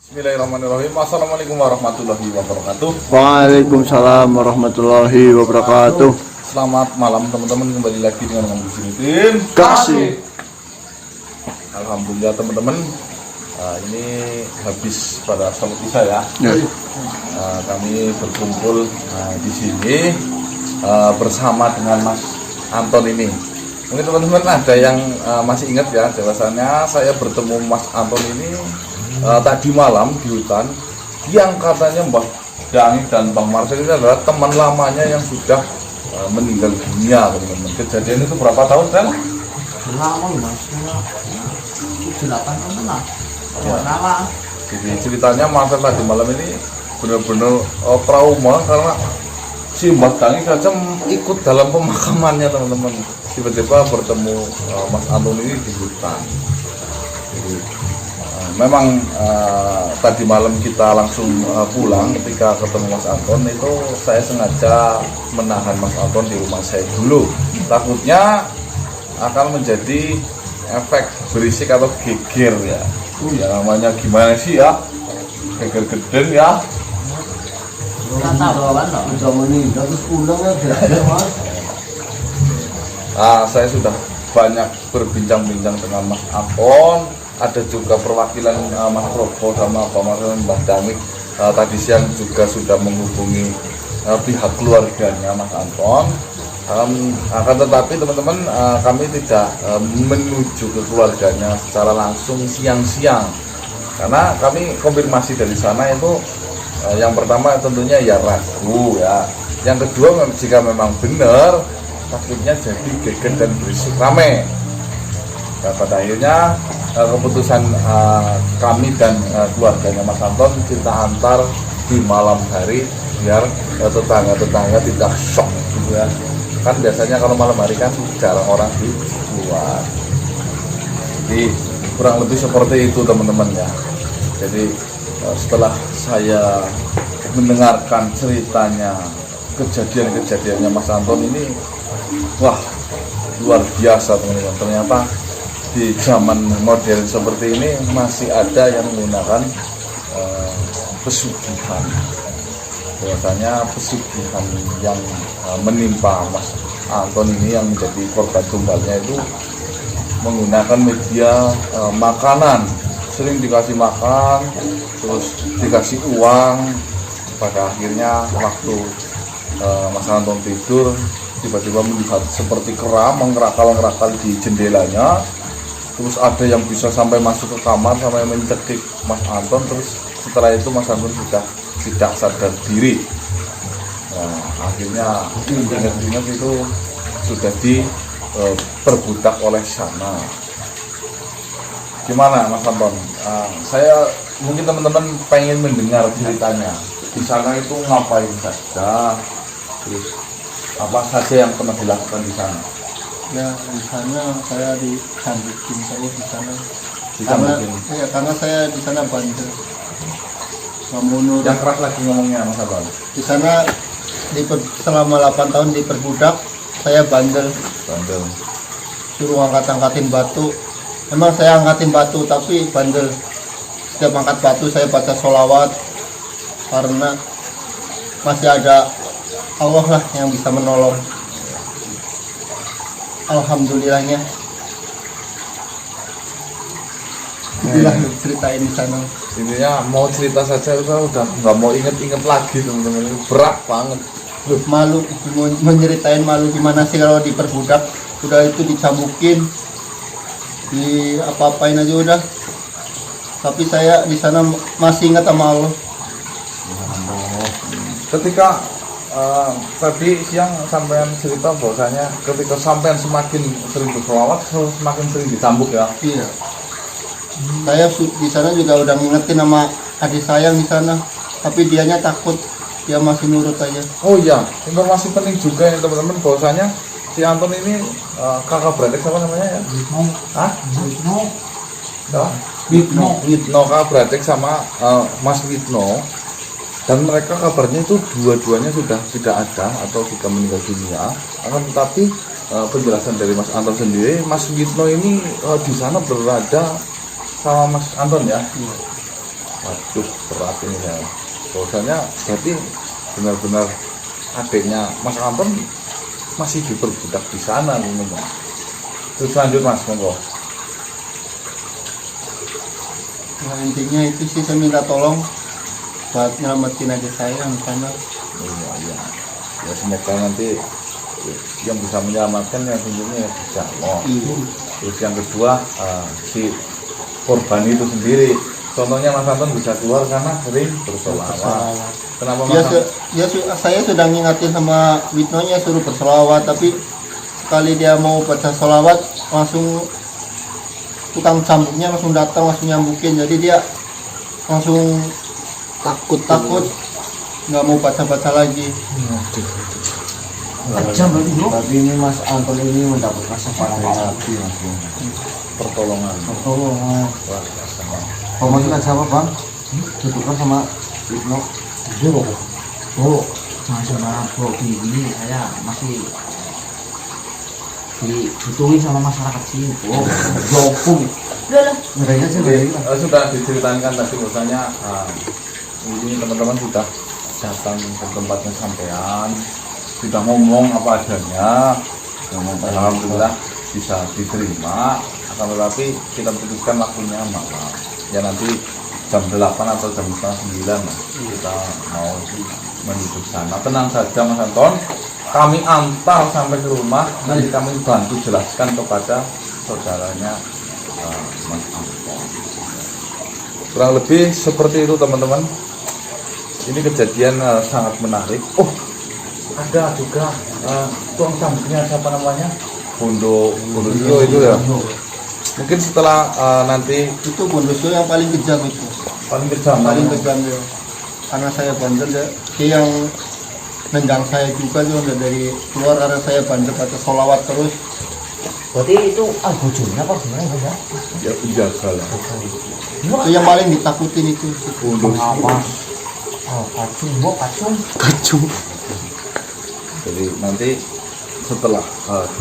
Bismillahirrahmanirrahim. Assalamualaikum warahmatullahi wabarakatuh. Waalaikumsalam warahmatullahi wabarakatuh. Selamat malam teman-teman, kembali lagi dengan Om Bismillah Kasih. Alhamdulillah teman-teman, ini habis pada sholat isya ya. Kami berkumpul di sini bersama dengan Mas Anton ini. Mungkin teman-teman ada yang masih ingat ya, bahwasannya saya bertemu Mas Anton ini tadi malam di hutan, yang katanya Mbah Dangi dan Bang Marcel ini adalah teman lamanya yang sudah meninggal dunia teman-teman. Kejadian itu berapa tahun kan? Lama mas, 7-8 tahun lah. Jadi ceritanya Marcel tadi malam ini benar-benar trauma karena si Mbah Dangi saja ikut dalam pemakamannya teman-teman. Tiba-tiba bertemu Mas Anton ini di hutan. Jadi, memang tadi malam kita langsung pulang. Ketika ketemu Mas Anton itu saya sengaja menahan Mas Anton di rumah saya dulu, takutnya akan menjadi efek berisik atau geger ya. Ya namanya gimana sih ya, geger geden ya. Udah meninggal terus pulang ya geger mas. Saya sudah banyak berbincang-bincang dengan Mas Anton. Ada juga perwakilan Mas Probo sama Pak Marcel Mbah Dangi tadi siang juga sudah menghubungi pihak keluarganya Mas Anton. Akan tetapi teman-teman, kami tidak menuju ke keluarganya secara langsung siang-siang, karena kami konfirmasi dari sana itu yang pertama tentunya ya ragu ya, yang kedua jika memang benar takutnya jadi geger dan berisik rame. Nah, pada akhirnya keputusan kami dan keluarganya Mas Anton kita antar di malam hari biar tetangga-tetangga tidak shock gitu ya. Kan biasanya kalau malam hari kan jarang orang di luar. Jadi kurang lebih seperti itu teman-teman ya. Jadi setelah saya mendengarkan ceritanya, kejadian-kejadiannya Mas Anton ini, wah luar biasa teman-teman. Ternyata di zaman modern seperti ini masih ada yang menggunakan pesugihan. Biasanya pesugihan yang menimpa Mas Anton ini yang menjadi korban tumbalnya itu menggunakan media makanan. Sering dikasih makan, terus dikasih uang. Pada akhirnya waktu Mas Anton tidur, tiba-tiba melihat seperti kera mengerakal-ngerakal di jendelanya. Terus ada yang bisa sampai masuk ke kamar sampai mencekik Mas Anton. Terus setelah itu Mas Anton sudah tidak sadar diri. Nah, akhirnya ingat-ingat itu sudah diperbudak oleh sana. Gimana Mas Anton? Saya mungkin teman-teman pengen mendengar ceritanya. Di sana itu ngapain saja? Terus apa saja yang pernah dilakukan di sana? Ya di sana saya disambutin saya di sana. Karena saya di sana bandel. Yang keras lagi ngomongnya Mas Anton. Di sana selama 8 tahun diperbudak, saya bandel. Suruh angkatin batu. Memang saya angkatin batu tapi bandel. Setiap angkat batu saya baca sholawat karena masih ada Allah lah yang bisa menolong. Alhamdulillahnya. Itulah ceritain di sana. Intinya mau cerita saja saya udah nggak mau inget-inget lagi teman-teman, berat banget. Malu menyeritain, malu gimana sih kalau diperbudak, udah itu dicambukin, di apa-apain aja udah. Tapi saya di sana masih ingat sama Allah. Ketika tadi siang sampean cerita bahwasanya ketika sampean semakin sering berselawat semakin sering dicambuk ya. Iya. Saya di sana juga udah ngingetin sama adik saya di sana, tapi dianya takut, dia masih nurut aja. Oh iya, informasi penting juga ya teman-teman bahwasanya si Anton ini kakak beradik siapa namanya ya? Witno kakak beradik sama Mas Witno, dan mereka kabarnya itu dua-duanya sudah tidak ada atau sudah meninggal dunia. Akan tetapi penjelasan dari Mas Anton sendiri, Mas Witno ini di sana berada sama Mas Anton ya. Aduh berat ini ya. Bahwasanya berarti benar-benar adiknya Mas Anton masih diperbudak di sana nih memang. Terus lanjut Mas, monggo. Nah, intinya itu sih saya minta tolong buat nyelamatin aja saya yang sana. Iya, iya. Ya semoga nanti yang bisa menyelamatkan yang tentunya ya bisa. Oh. Iya. Terus yang kedua si korban itu sendiri. Contohnya Mas Anton bisa keluar karena sering bersolawat. Kenapa Mas? Saya sudah ngingatin sama Witnonya suruh bersolawat, tapi sekali dia mau baca solawat langsung tukang cambuknya langsung datang langsung nyambukin, jadi dia langsung takut nggak mau baca lagi. Kejam berarti bro. Berarti ini Mas Anton ini mendapatkan sepadan hati Mas. Pertolongan. Pertolongan. Wah, sama. Kalau masih nggak siapa bang? Tutupan sama Ibnu. Iya kok. Oh, masalah bro ini saya masih dibutuhin sama masyarakat sini. Oh, jopung. Udah lah. Mereka aja Sudah diceritakan tadi bahwasanya ini teman-teman sudah datang ke tempatnya sampean, sudah ngomong apa adanya, alhamdulillah bisa diterima. Akan tetapi kita putuskan waktunya malam. Ya nanti jam 8 atau jam 9 kita mau menuju sana. Tenang saja Mas Anton, kami antar sampai ke rumah, nanti kami bantu jelaskan kepada saudaranya Mas Anton. Kurang lebih seperti itu teman-teman. Ini kejadian sangat menarik. Oh, ada juga tuang cambuknya siapa namanya? Bondo itu ya. Mungkin setelah nanti Itu Bondosyo yang paling kejam itu. paling kejam. Ya. Karena saya bandel ya. Dia yang nendang saya juga juga dari keluar karena saya bandel baca solawat terus. Berarti itu bojone apa gimana ya? Ya penjaga lah. Itu yang paling ditakutin itu. Bondo. Kacung. Jadi nanti setelah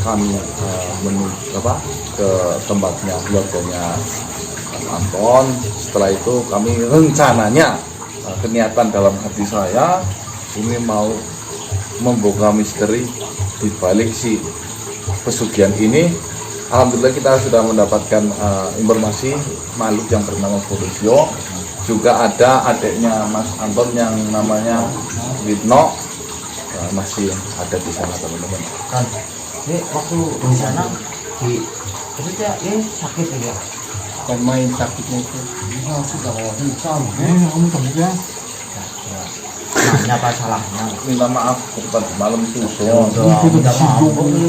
kami menuju ke tempatnya keluarganya Mas Anton, setelah itu kami rencananya keniatan dalam hati saya ini mau membuka misteri di balik si pesugihan ini. Alhamdulillah kita sudah mendapatkan informasi makhluk yang bernama Bondosyo. Juga ada adiknya Mas Anton yang namanya Witno, masih ada di sana teman-teman. Kan, ini waktu di sana itu dia sakit ya. Dan main sakitnya itu. Iya sudah kayak hitam. Kamu cabut ya. Namanya apa salahnya? Minta maaf tadi malam itu.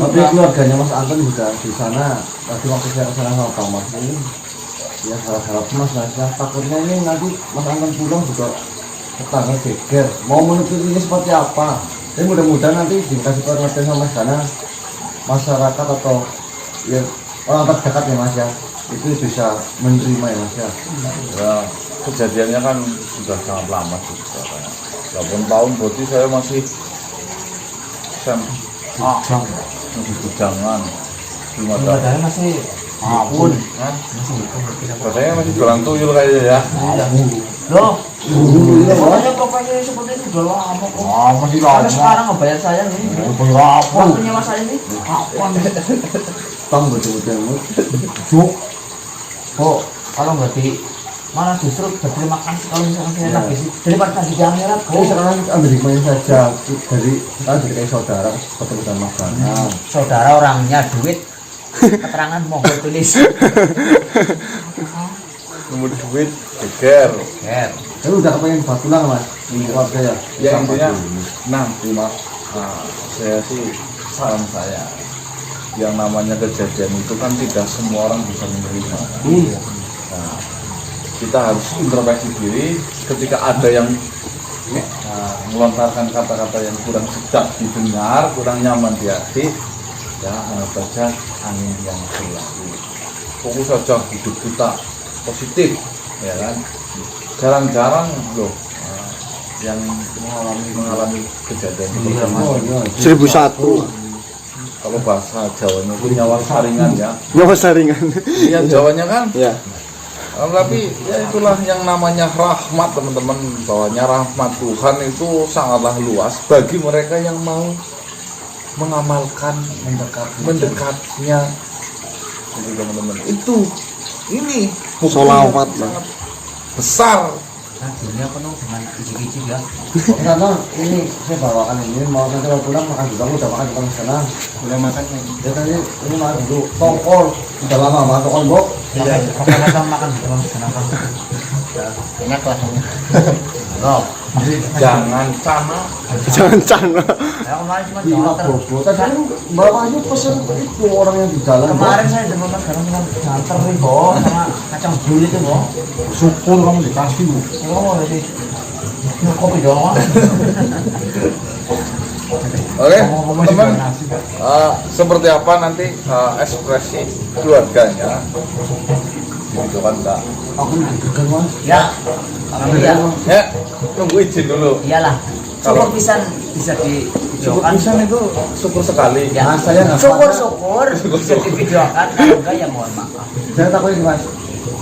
Tapi keluarganya Mas Anton juga di sana. Tadi waktu saya kesana sama Pak Mas ini, ya salah Mas ya. Takutnya ini nanti Mas Anton pulang juga tetangga geger. Mau menutup ini seperti apa? Tapi mudah-mudahan nanti dikasih pengertian sama sana masyarakat atau ya orang terdekat ya Mas ya, itu bisa menerima ya Mas ya. Ya, kejadiannya kan sudah sangat lama juga. 8 tahun berarti saya masih masih bujangan 5 tahun. Masih ampun. Hah? Katanya masih jualan tuyul kayaknya ya. Loh, pokoknya seperti itu udah lama kok. Masih lama. Karena sekarang ngebayar saya nih. Waktunya mas saya ini kapan? Tang betul-betul. Juk. Oh, kalau nggak di malah justru berterima kasih kalau misalkan saya lagi sih daripada tadi di akhirat. Oh, sekarang ambil hikmahnya saja dari kita jadi kayak saudara ketemu sama Mas. Saudara orangnya duit. Keterangan mohon tulis. Nomor duit geger. Tapi udah kepengen buat pulang Mas di keluarga ya? Ya intinya nanti Mas, saya sih saran saya yang namanya kejadian itu kan tidak semua orang bisa menerima. Nah, kita harus introspeksi diri ketika ada yang melontarkan kata-kata yang kurang sedap didengar, kurang nyaman di hati, ya anggap saja angin yang berlalu. Fokus saja hidup kita positif, ya kan. Jarang-jarang loh yang mengalami kejadian seperti itu. 1001. Kalau bahasa Jawanya itu nyawa saringan ya. Nyawa saringan. Iya Jawanya kan Ya. Tapi ya itulah yang namanya rahmat teman-teman, bahwanya rahmat Tuhan itu sangatlah luas bagi mereka yang mau mengamalkan mendekatnya. Jadi teman-teman itu ini bukti Sholawat, sangat besar. Nah, dunia penuh dengan icik-icik ya. Karena ini saya bawakan ini mau nanti kalau pulang makan juga udah makan di sana. Udah makan ya? Ya tadi ini makan dulu tongkol udah lama makan tongkol bok. Kita makan di sana kan. Enak lah. Loh, Jangan sama. Jangan cana. saya kemarin cuma Iya jangan bobo. Tadi kan bapaknya pesen itu orang yang di jalan. kemarin saya demen sekarang cuma jantar nih boh sama kacang bul itu boh. syukur kamu dikasih bu. Ya kamu jadi kopi doang. Oke, teman-teman, seperti apa nanti ekspresi keluarganya? Gitu kan, Kak. Aku deg-degan mas. Ya, iya, Ya, tunggu izin dulu. iyalah. Syukur pisan bisa di Syukur videokan. pisan itu syukur sekali. Ya, Mas, saya nggak syukur bisa di videokan. Kalau enggak ya mohon maaf. Saya takut ini mas.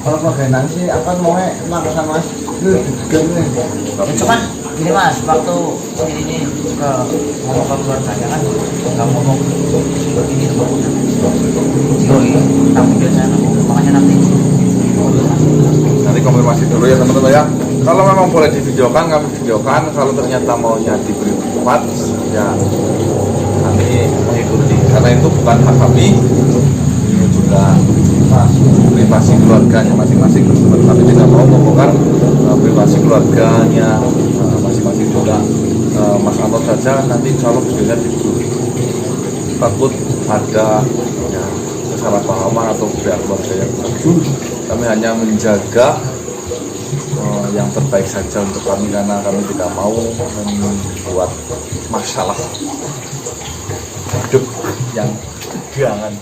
Kalau keluarga nanti akan mau makan sama mas. Deg-degan nih. Ya, cuman gini mas, waktu ini ke ngomong ke keluarganya kan nggak ngomong seperti ini tuh. Yoi, tapi biasanya makanya nanti. Nanti konfirmasi dulu ya teman-teman ya. Kalau memang boleh divideokan, kami videokan. Kalau ternyata maunya diberi tempat, ya kami mengikuti. Karena itu bukan hak kami, ini juga privasi keluarganya masing-masing. Teman-teman, kami tidak mau membongkar privasi keluarganya masing-masing juga. Mas Anton saja nanti insya Allah videonya diberi. Takut ada ya, kesalahpahaman atau pihak keluarga yang kami hanya menjaga yang terbaik saja untuk kami, karena kami tidak mau membuat masalah hidup yang jangan.